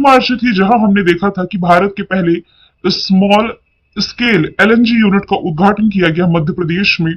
मार्च थी जहां हमने देखा था कि भारत के पहले स्मॉल स्केल एलएनजी यूनिट का उद्घाटन किया गया मध्य प्रदेश में।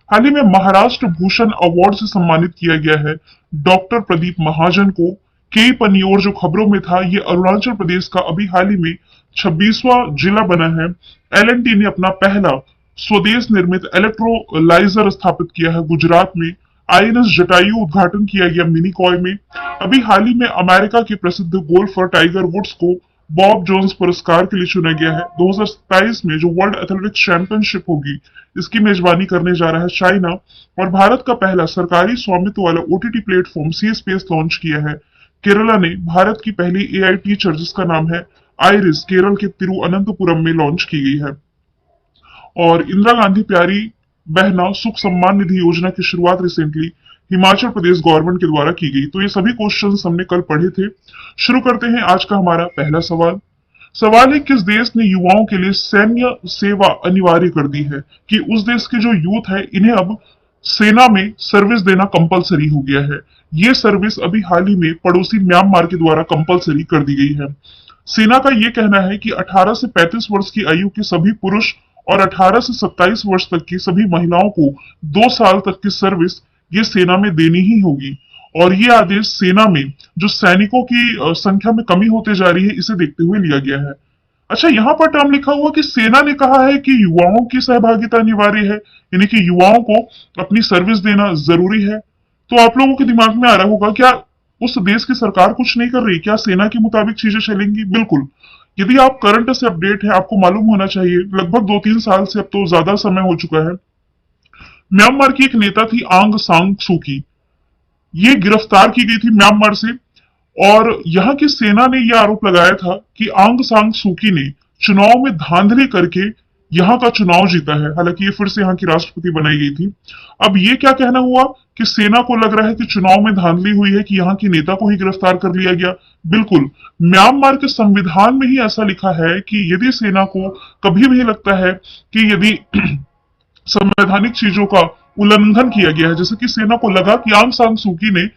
हाल ही में महाराष्ट्र भूषण अवार्ड से सम्मानित किया गया है डॉक्टर प्रदीप महाजन को। के पनियोर जो खबरों में था, ये अरुणाचल प्रदेश का अभी हाल ही में 26वां जिला बना है। एलएनटी ने अपना पहला स्वदेश निर्मित इलेक्ट्रोलाइजर स्थापित किया है गुजरात में। आईएनएस जटायु उद्घाटन किया गया मिनीकॉय में। अभी हाल ही में अमेरिका के प्रसिद्ध गोल्फर टाइगर वुड्स को बॉब जोन्स पुरस्कार के लिए चुना गया है। 2027 में जो वर्ल्ड एथलेटिक्स चैंपियनशिप होगी, इसकी मेजबानी करने जा रहा है चाइना। और भारत का पहला सरकारी स्वामित्व वाला ओटीटी प्लेटफॉर्म सी स्पेस लॉन्च किया है केरला ने। भारत की पहली एआई टीचर जिसका नाम है आइरिस, केरल के तिरुअनंतपुरम में लॉन्च की गई है। और इंदिरा गांधी प्यारी बहना सुख सम्मान निधि योजना की शुरुआत रिसेंटली हिमाचल प्रदेश गवर्नमेंट के द्वारा की गई। तो ये सभी क्वेश्चंस हमने कल पढ़े थे। शुरू करते हैं आज का हमारा पहला सवाल। सवाल है, किस देश ने युवाओं के लिए सैन्य सेवा अनिवार्य कर दी है? कि उस देश के जो यूथ है, इन्हें अब सेना में सर्विस देना कंपलसरी हो गया है। ये सर्विस अभी हाल ही में पड़ोसी म्यांमार के द्वारा कंपलसरी कर दी गई है। सेना का ये कहना है कि 18 से 35 वर्ष की आयु के सभी पुरुष और 18 से 27 वर्ष तक की सभी महिलाओं को 2 साल तक की सर्विस ये सेना में देनी ही होगी। और ये आदेश सेना में जो सैनिकों की संख्या में कमी होते जा रही है, इसे देखते हुए लिया गया है। अच्छा, यहाँ पर टर्म लिखा हुआ कि सेना ने कहा है कि युवाओं की सहभागिता अनिवार्य है, यानी कि युवाओं को अपनी सर्विस देना जरूरी है। तो आप लोगों के दिमाग में आ रहा होगा, क्या उस देश की सरकार कुछ नहीं कर रही? क्या सेना के मुताबिक चीजें चलेंगी? बिल्कुल। यदि आप करंट से अपडेट है, आपको मालूम होना चाहिए, लगभग 2-3 साल से, अब तो ज्यादा समय हो चुका है, म्यांमार की एक नेता थी आंग सांग सूकी। ये गिरफ्तार की गई थी म्यांमार से। और यहाँ की सेना ने यह आरोप लगाया था कि आंग सांग सूकी ने चुनाव में धांधली करके यहाँ का चुनाव जीता है। हालांकि ये फिर से यहाँ की राष्ट्रपति बनाई गई थी। अब ये क्या कहना हुआ कि सेना को लग रहा है कि चुनाव में धांधली हुई है, कि यहाँ की नेता को ही गिरफ्तार कर लिया गया। बिल्कुल, म्यांमार के संविधान में ही ऐसा लिखा है कि यदि सेना को कभी भी लगता है कि यदि संवैधानिक चीजों का उल्लंघन किया गया है, जैसे कि सेना को लगा कि आंग सान सूकी ने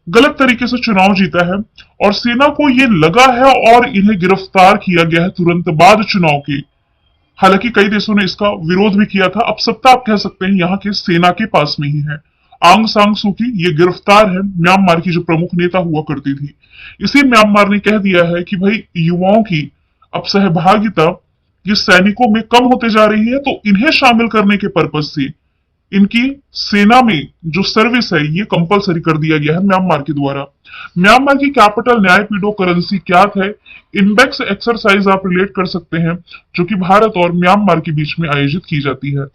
गलत तरीके से चुनाव जीता है और सेना को ये लगा है और इन्हें गिरफ्तार किया गया है तुरंत बाद चुनाव के। हालांकि कई देशों ने इसका विरोध भी किया था। अब सत्ता आप कह सकते हैं यहाँ के सेना के पास में ही है। आंग सांग सूकी ये गिरफ्तार है, म्यांमार की जो प्रमुख नेता हुआ करती थी। इसी म्यांमार ने कह दिया है कि भाई युवाओं की अब सहभागिता ये सैनिकों में कम होते जा रही है, तो इन्हें शामिल करने के पर्पज से इनकी सेना में जो सर्विस है ये कंपलसरी कर दिया गया है म्यांमार के द्वारा। म्यांमार की कैपिटल न्यायपीठों करेंसी क्या है? इंडेक्स एक्सरसाइज आप रिलेट कर सकते हैं, जो कि भारत और म्यांमार के बीच में आयोजित की जाती है।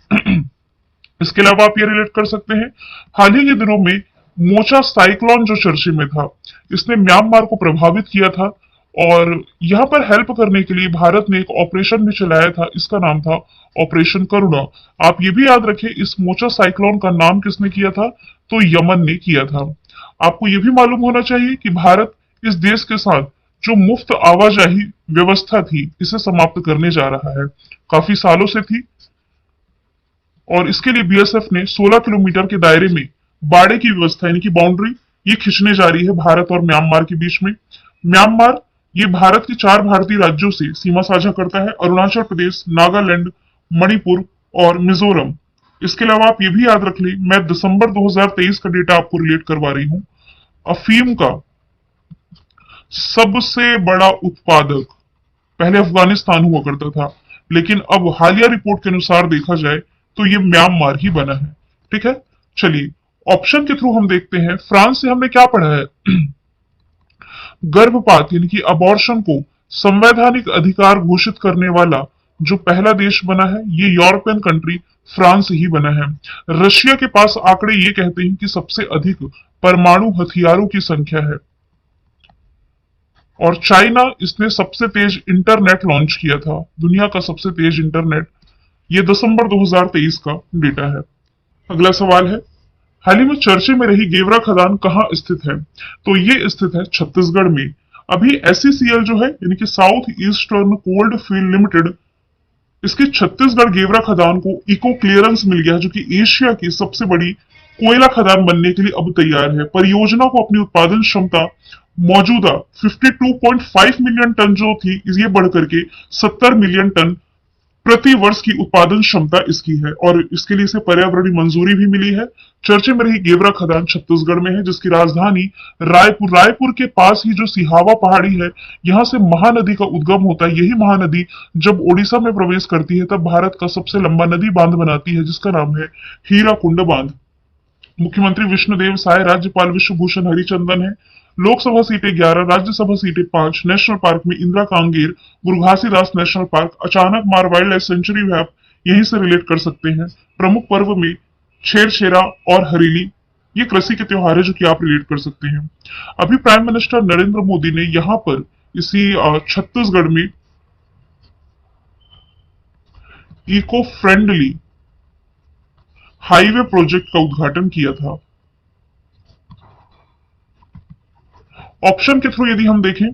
इसके अलावा आप ये रिलेट कर सकते हैं, हाल ही के दिनों में मोचा साइक्लोन जो चर्चे में था, इसने म्यांमार को प्रभावित किया था। और यहाँ पर हेल्प करने के लिए भारत ने एक ऑपरेशन भी चलाया था, इसका नाम था ऑपरेशन करुणा। आप ये भी याद रखें, इस मोचा साइक्लोन का नाम किसने किया था? तो यमन ने किया था। आपको ये भी मालूम होना चाहिए कि भारत इस देश के साथ जो मुफ्त आवाजाही व्यवस्था थी, इसे समाप्त करने जा रहा है। काफी सालों से थी और इसके लिए बीएसएफ ने 16 किलोमीटर के दायरे में बाड़े की व्यवस्था, यानी कि बाउंड्री, ये खींचने जा रही है भारत और म्यांमार के बीच में। म्यांमार ये भारत के 4 भारतीय राज्यों से सीमा साझा करता है, अरुणाचल प्रदेश, नागालैंड, मणिपुर और मिजोरम। इसके अलावा आप ये भी याद रख लें, मैं दिसंबर 2023 का डेटा आपको रिलेट करवा रही हूं। अफीम का सबसे बड़ा उत्पादक पहले अफगानिस्तान हुआ करता था, लेकिन अब हालिया रिपोर्ट के अनुसार देखा जाए तो ये म्यांमार ही बना है। ठीक है, चलिए ऑप्शन के थ्रू हम देखते हैं। फ्रांस से हमने क्या पढ़ा है? गर्भपात यानी कि अबॉर्शन को संवैधानिक अधिकार घोषित करने वाला जो पहला देश बना है, ये यूरोपियन कंट्री फ्रांस ही बना है। रशिया के पास आंकड़े ये कहते हैं कि सबसे अधिक परमाणु हथियारों की संख्या है। और चाइना, इसने सबसे तेज इंटरनेट लॉन्च किया था, दुनिया का सबसे तेज इंटरनेट। ये दिसंबर 2023 का डेटा है। अगला सवाल है, हाल ही में चर्चे में रही गेवरा खदान कहाँ स्थित है? तो ये स्थित है छत्तीसगढ़ में। अभी एससीसीएल जो है, यानी कि south eastern cold field limited, इसके छत्तीसगढ़ गेवरा खदान को इको क्लियरेंस मिल गया है, जो कि एशिया की सबसे बड़ी कोयला खदान बनने के लिए अब तैयार है। परियोजना को अपनी उत्पादन क्षमता मौजूदा 52.5 मिलियन टन जो थी, ये बढ़ करके 70 मिलियन टन प्रति वर्ष की उत्पादन क्षमता इसकी है, और इसके लिए इसे पर्यावरणीय मंजूरी भी मिली है। चर्चे में रही गेवरा खदान छत्तीसगढ़ में है, जिसकी राजधानी रायपुर के पास ही जो सिहावा पहाड़ी है, यहाँ से महानदी का उद्गम होता है। यही महानदी जब ओडिशा में प्रवेश करती है तब भारत का सबसे लंबा नदी बांध बनाती है, जिसका नाम है हीराकुंड बांध। मुख्यमंत्री विष्णुदेव साय, राज्यपाल विश्वभूषण हरिचंदन है। लोकसभा सीटें 11, राज्यसभा सीटें 5। नेशनल पार्क में इंदिरा कांगेर, गुरु घासीदास नेशनल पार्क, अचानक मार वाइल्ड लाइफ सेंचुरी भी आप यहीं से रिलेट कर सकते हैं। प्रमुख पर्व में छेरछेरा और हरेली, ये कृषि के त्योहार है जो कि आप रिलेट कर सकते हैं। अभी प्राइम मिनिस्टर नरेंद्र मोदी ने यहाँ पर इसी छत्तीसगढ़ में इको फ्रेंडली हाईवे प्रोजेक्ट का उद्घाटन किया था। ऑप्शन के थ्रू यदि हम देखें,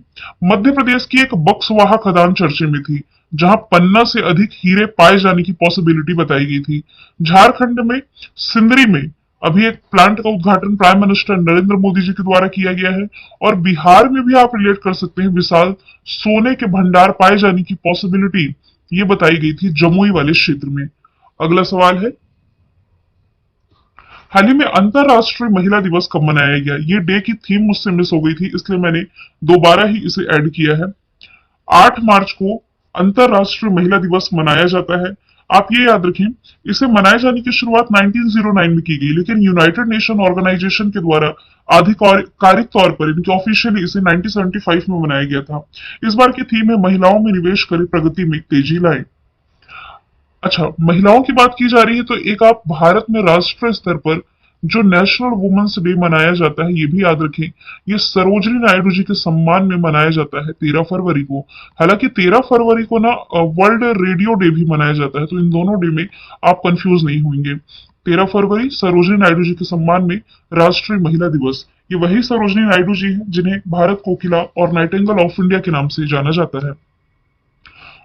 मध्य प्रदेश की एक बक्सवाहा खदान चर्चे में थी, जहां 50 से अधिक हीरे पाए जाने की पॉसिबिलिटी बताई गई थी। झारखंड में सिंदरी में अभी एक प्लांट का उद्घाटन प्राइम मिनिस्टर नरेंद्र मोदी जी के द्वारा किया गया है। और बिहार में भी आप रिलेट कर सकते हैं, विशाल सोने के भंडार पाए जाने की पॉसिबिलिटी ये बताई गई थी जमुई वाले क्षेत्र में। अगला सवाल है, हाल ही में अंतरराष्ट्रीय महिला दिवस कब मनाया गया? ये डे की थीम मुझसे मिस हो गई थी, इसलिए मैंने दोबारा ही इसे ऐड किया है। 8 मार्च को अंतरराष्ट्रीय महिला दिवस मनाया जाता है। आप ये याद रखें, इसे मनाए जाने की शुरुआत 1909 में की गई, लेकिन यूनाइटेड नेशन ऑर्गेनाइजेशन के द्वारा आधिकारिक तौर पर, इनके ऑफिशियली इसे 1975 में मनाया गया था। इस बार की थीम है महिलाओं में निवेश करें, प्रगति में तेजी लाएं। अच्छा, महिलाओं की बात की जा रही है तो एक आप भारत में राष्ट्रीय स्तर पर जो नेशनल वुमेन्स डे मनाया जाता है, ये भी याद रखें, ये सरोजिनी नायडू जी के सम्मान में मनाया जाता है 13 फरवरी को। हालांकि 13 फरवरी को ना वर्ल्ड रेडियो डे भी मनाया जाता है, तो इन दोनों डे में आप कंफ्यूज नहीं होंगे। 13 फरवरी सरोजिनी नायडू जी के सम्मान में राष्ट्रीय महिला दिवस। ये वही सरोजिनी नायडू जी हैं जिन्हें भारत कोकिला और नाइटिंगेल ऑफ इंडिया के नाम से जाना जाता है।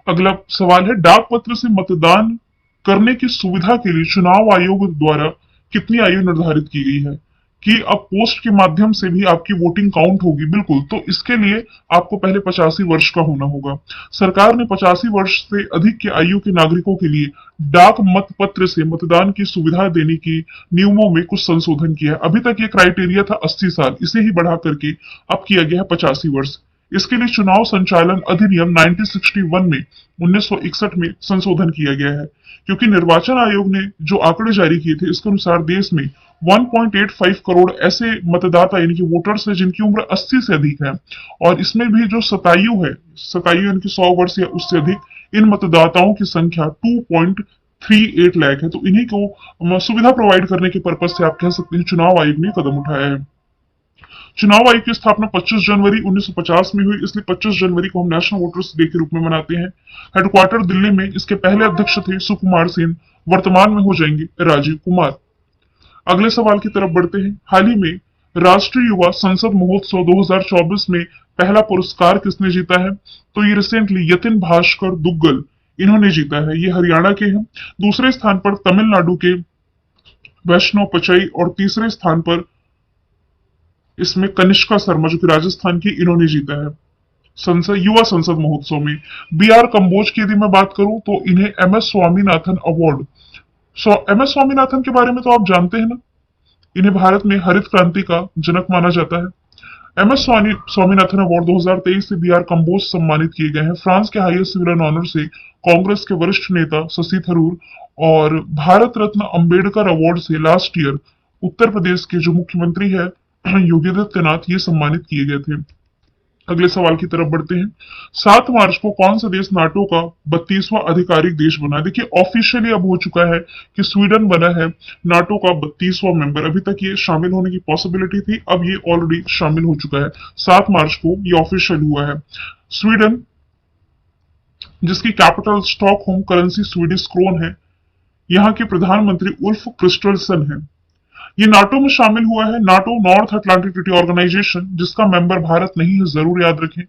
अगला सवाल है, डाक पत्र से मतदान करने की सुविधा के लिए चुनाव आयोग द्वारा कितनी आयु निर्धारित की गई है? कि अब पोस्ट के माध्यम से भी आपकी वोटिंग काउंट होगी, बिल्कुल। तो इसके लिए आपको पहले 85 वर्ष का होना होगा। सरकार ने 85 वर्ष से अधिक के आयु के नागरिकों के लिए डाक मत पत्र से मतदान की सुविधा देने की नियमों में कुछ संशोधन किया है। अभी तक ये क्राइटेरिया था 80 साल, इसे ही बढ़ा करके अब किया गया है 85 वर्ष। इसके लिए चुनाव संचालन अधिनियम 1961 में 1961 में संशोधन किया गया है, क्योंकि निर्वाचन आयोग ने जो आंकड़े जारी किए थे, इसके अनुसार देश में 1.85 करोड़ ऐसे मतदाता यानी कि वोटर्स हैं जिनकी उम्र 80 से अधिक है, और इसमें भी जो शतायु है, शतायु यानी कि 100 वर्ष या उससे अधिक, इन मतदाताओं की संख्या 2.38 लाख है। तो इन्हीं को सुविधा प्रोवाइड करने के पर्पज से आप कह सकते हैं चुनाव आयोग ने कदम उठाया है। चुनाव आयोग की स्थापना 25 जनवरी 1950 में हुई, इसलिए 25 जनवरी को हम नेशनल वोटर्स डे के रूप में मनाते हैं। हेडक्वार्टर दिल्ली में, इसके पहले अध्यक्ष थे सुकुमार सेन, वर्तमान में हो जाएंगे राजीव कुमार। अगले सवाल की तरफ बढ़ते हैं। हाल ही में राष्ट्रीय युवा संसद महोत्सव 2024 में पहला पुरस्कार किसने जीता है? तो ये रिसेंटली यतिन भास्कर दुग्गल, इन्होंने जीता है। ये हरियाणा के हैं। दूसरे स्थान पर तमिलनाडु के वैष्णव पचई, और तीसरे स्थान पर इसमें कनिष्का शर्मा जो कि राजस्थान की, इन्होंने जीता है युवा संसद महोत्सव में। बी आर कंबोज की यदि मैं बात करूं तो इन्हें M S Swaminathan award, M S Swaminathan के बारे में तो आप जानते हैं ना, इन्हें भारत में हरित क्रांति का जनक माना जाता है। एम एस स्वामीनाथन अवार्ड 2023 से बी आर कंबोज सम्मानित किए गए हैं। फ्रांस के हाईएस्ट सिविलियन ऑनर से कांग्रेस के वरिष्ठ नेता शशि थरूर, और भारत रत्न अंबेडकर अवार्ड से लास्ट ईयर उत्तर प्रदेश के जो मुख्यमंत्री है योगी आदित्यनाथ, ये सम्मानित किए गए थे। अगले सवाल की तरफ बढ़ते हैं। 7 मार्च को कौन सा देश नाटो का 32वां आधिकारिक देश बना? देखिए, ऑफिशियली अब हो चुका है कि स्वीडन बना है नाटो का 32वां मेंबर। अभी तक ये शामिल होने की पॉसिबिलिटी थी, अब ये ऑलरेडी शामिल हो चुका है। 7 मार्च को ये ऑफिशियल हुआ है। स्वीडन, जिसकी capital Stockholm, currency Swedish krona है, यहाँ के प्रधानमंत्री उल्फ क्रिस्टलसन है। ये नाटो में शामिल हुआ है। NATO North Atlantic Treaty Organisation, जिसका मेंबर भारत नहीं है, जरूर याद रखें।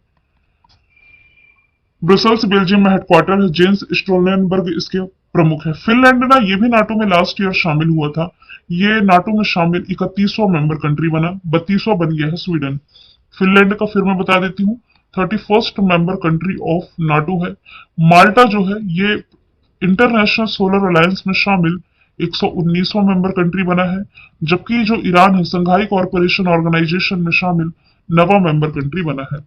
ब्रसेल्स बेल्जियम में हेडक्वार्टर है। जेंस स्टोलनबर्ग इसके प्रमुख है। फिनलैंड ना ये भी नाटो में लास्ट ईयर शामिल हुआ था। ये नाटो में शामिल 31वां मेंबर कंट्री बना, 32वां बन गया है स्वीडन। फिनलैंड का फिर मैं बता देती हूँ, 31st member country of NATO है। माल्टा जो है ये इंटरनेशनल सोलर अलायंस में शामिल 119वां मेंबर कंट्री बना है, जबकि जो ईरान है संघाई कॉरपोरेशन ऑर्गेनाइजेशन में शामिल 9वां मेंबर कंट्री बना है।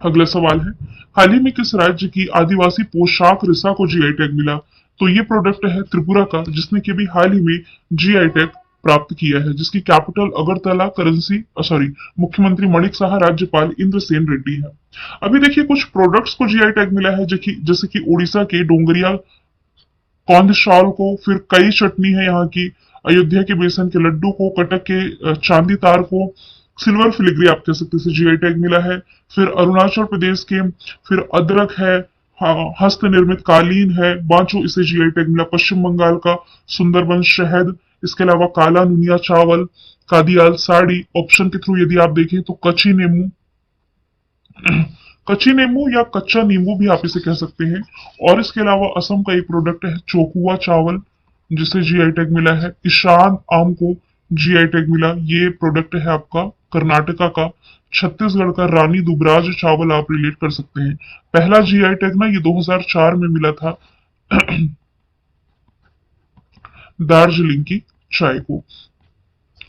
अगला सवाल है, हाल ही में किस राज्य की आदिवासी पोशाक रिसा को जीआई टैग मिला? तो ये प्रोडक्ट है त्रिपुरा का, जिसने कि भी हाल ही में जीआई टैग प्राप्त किया है, जिसकी कैपिटल अगरतला, करेंसी सॉरी मुख्यमंत्री मणिक साहा, राज्यपाल इंद्रसेन रेड्डी है। अभी देखिए कुछ प्रोडक्ट्स को जीआई टैग मिला है, जैसे कि उड़ीसा के डोंगरिया कौंध शाल को, फिर कई चटनी है यहाँ की, अयोध्या के बेसन के लड्डू को, कटक के चांदी तार को, सिल्वर फिलिग्री आप कह सकते हैं जीआई टैग मिला है। फिर अरुणाचल प्रदेश के फिर अदरक है, हस्त निर्मित कालीन है, बांचो, इसे जीआई टैग मिला। पश्चिम बंगाल का सुंदरबन शहद, इसके अलावा काला नुनिया चावल, कादियाल साड़ी। ऑप्शन के थ्रू यदि आप देखें तो कच्ची नींबू कच्ची नींबू या कच्चा नींबू भी आप इसे कह सकते हैं। और इसके अलावा असम का एक प्रोडक्ट है चोकुआ चावल, जिसे जीआई टैग मिला है। ईशान आम को जीआई टैग मिला, ये प्रोडक्ट है आपका कर्नाटका का। छत्तीसगढ़ का रानी दुबराज चावल आप रिलेट कर सकते हैं। पहला जीआई टैग ना ये 2004 में मिला था दार्जिलिंग की चाय को।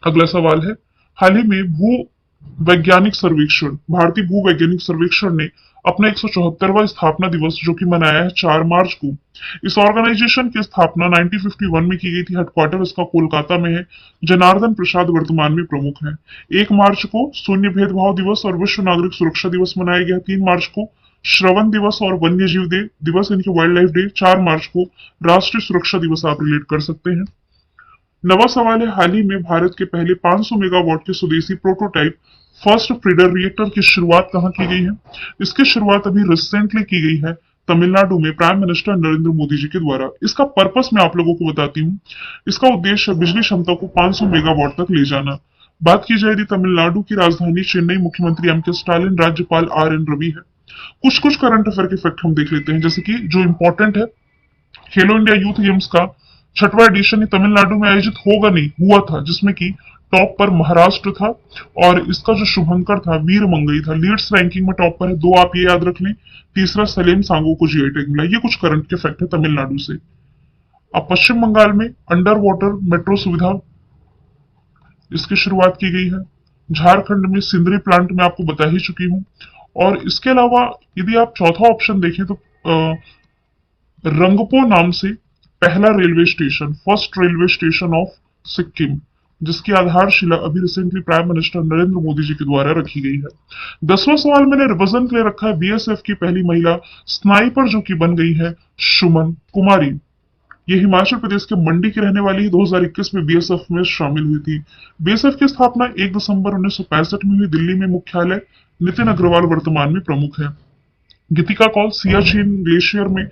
अगला सवाल है, हाल ही में भू वैज्ञानिक सर्वेक्षण, भारतीय भू वैज्ञानिक सर्वेक्षण ने अपना 174वां स्थापना दिवस जो कि मनाया है 4 मार्च को। इस ऑर्गेनाइजेशन की स्थापना 1951 में की गई थी। हेडक्वार्टर इसका कोलकाता में है। जनार्दन प्रसाद वर्तमान में प्रमुख है। 1 मार्च को शून्य भेदभाव दिवस और विश्व नागरिक सुरक्षा दिवस मनाया गया। 3 मार्च को श्रवण दिवस और वन्य जीव दिवस, इनके वाइल्ड लाइफ डे। 4 मार्च को राष्ट्रीय सुरक्षा दिवस आप रिलेट कर सकते हैं। नवा सवाल है, हाल ही में भारत के पहले 500 मेगावाट के स्वदेशी प्रोटोटाइप फर्स्ट फ्रीडर रिएक्टर की शुरुआत कहां की गई है? इसकी शुरुआत अभी रिसेंटली की गई है तमिलनाडु में, प्राइम मिनिस्टर नरेंद्र मोदी जी के द्वारा। इसका पर्पस मैं आप लोगों को बताती हूँ। इसका उद्देश्य बिजली क्षमता को 500 मेगावाट तक ले जाना। बात की जाए तमिलनाडु की राजधानी चेन्नई, मुख्यमंत्री एम के स्टालिन, राज्यपाल RN रवि है। कुछ करंट अफेयर के फैक्ट हम देख लेते हैं, जैसे कि जो इंपॉर्टेंट है, खेलो इंडिया यूथ गेम्स का 6वां एडिशन तमिलनाडु में आयोजित होगा नहीं हुआ था, जिसमें कि टॉप पर महाराष्ट्र था और इसका जो शुभंकर था वीर मंगई था। लीड्स रैंकिंग में टॉप पर है। 2 आप ये याद रख लें। तीसरा सलेम सांगो को जीआई टैग मिला। ये कुछ करंट के फैक्ट है तमिलनाडु से। अब पश्चिम बंगाल में अंडर वाटर मेट्रो सुविधा इसकी शुरुआत की गई है। झारखंड में सिंदरी प्लांट में आपको बता ही चुकी हूँ। और इसके अलावा यदि आप चौथा ऑप्शन देखें तो रंगपो नाम से पहला railway station, first railway station of Sikkim, जिसकी आधारशिला अभी recently prime minister Narendra Modi ji के द्वारा रखी गई है। 10वां सवाल मैंने रिवीजन के लिए रखा है। बीएसएफ की पहली महिला स्नाइपर जो कि बन गई है सुमन कुमारी। ये हिमाचल प्रदेश के मंडी की रहने वाली 2021 में बीएसएफ में शामिल हुई थी। बीएसएफ की स्थापना 1 दिसंबर 1965 में हुई। दिल्ली में मुख्यालय। नितिन अग्रवाल वर्तमान में प्रमुख है। गीतिका कौल सियाचिन ग्लेशियर में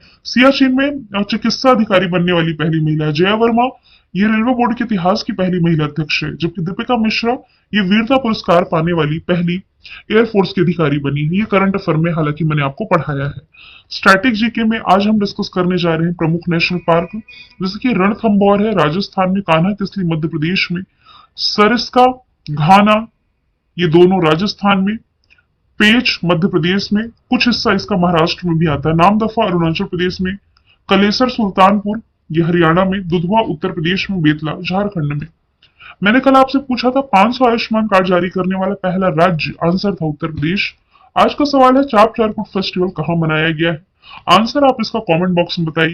चिकित्सा अधिकारी बनने वाली पहली महिला। जया वर्मा ये रेलवे बोर्ड के इतिहास की पहली महिला अध्यक्ष है, जबकि दीपिका मिश्रा ये वीरता पुरस्कार पाने वाली पहली एयरफोर्स की अधिकारी बनी है। ये करंट अफेयर में हालांकि मैंने आपको पढ़ाया है। स्टैटिक जीके में आज हम डिस्कस करने जा रहे हैं प्रमुख नेशनल पार्क, जैसे कि रणथंभौर है राजस्थान में, कान्हा किसली मध्य प्रदेश में, सरिस्का घाना ये दोनों राजस्थान में, पेच मध्य प्रदेश में, कुछ हिस्सा इसका महाराष्ट्र में भी आता है, नामदफा अरुणाचल प्रदेश में, कलेसर सुल्तानपुर ये हरियाणा में, दुधवा उत्तर प्रदेश में, बेतला झारखंड में। मैंने कल आपसे पूछा था 500 आयुष्मान कार्ड जारी करने वाला पहला राज्य, आंसर था उत्तर प्रदेश। आज का सवाल है चाप चारकुट फेस्टिवल कहां मनाया गया है? आंसर आप इसका कमेंट बॉक्स में बताइए।